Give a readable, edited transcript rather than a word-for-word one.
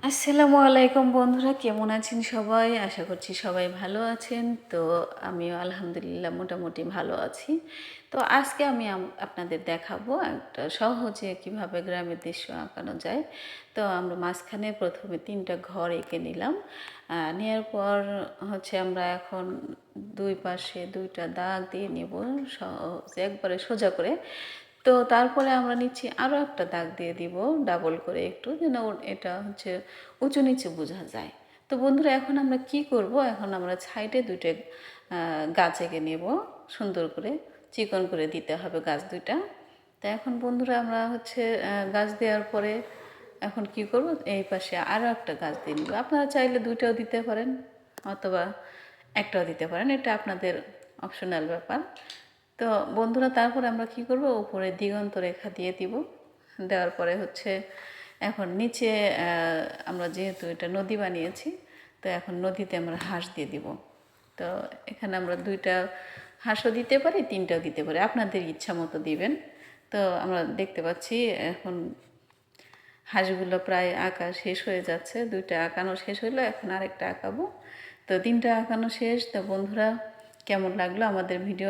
আসসালামু আলাইকুম বন্ধুরা, কেমন আছেন সবাই? আশা করছি সবাই ভালো আছেন। তো আমিও আলহামদুলিল্লাহ মোটামুটি ভালো আছি। তো আজকে আমি আপনাদের দেখাবো একটা সহজে কিভাবে গ্রামের দৃশ্য আঁকানো যায়। তো আমরা মাঝখানে প্রথমে 3টা ঘর এঁকে নিলাম। নেওয়ার পর আমরা এখন দুই পাশে 2টা দাগ দিয়ে নেব, একবারে সোজা করে। তো তারপরে আমরা নিচ্ছি আরও একটা দাগ দিয়ে দিব, ডাবল করে একটু, যেন এটা উঁচু নিচু বোঝা যায়। তো বন্ধুরা, এখন আমরা কি করব, এখন আমরা সাইডে 2টা গাছ এঁকে নেব, সুন্দর করে চিকন করে দিতে হবে গাছ 2টা। তো এখন বন্ধুরা আমরা গাছ দেওয়ার পরে এখন কি করব, এই পাশে আরও একটা গাছ দিয়ে নিব। আপনারা চাইলে 2টাও দিতে পারেন অথবা একটাও দিতে পারেন, এটা আপনাদের অপশনাল ব্যাপার। তো বন্ধুরা, তারপরে আমরা কি করব, উপরে দিগন্ত রেখা দিয়ে দিব। দেওয়ার পরে এখন নিচে আমরা যেহেতু এটা নদী বানিয়েছি, তো এখন নদীতে আমরা হাঁস দিয়ে দিব। তো এখানে আমরা 2টা হাঁসও দিতে পারি, 3টাও দিতে পারি, আপনাদের ইচ্ছা মতো দিবেন। তো আমরা দেখতে পাচ্ছি এখন হাঁসগুলো প্রায় আঁকা শেষ হয়ে যাচ্ছে। 2টা আঁকানো শেষ হলো, এখন আরেকটা আঁকাবো। তো 3টা আঁকানো শেষ। তো বন্ধুরা, কেমন লাগলো আমাদের ভিডিও?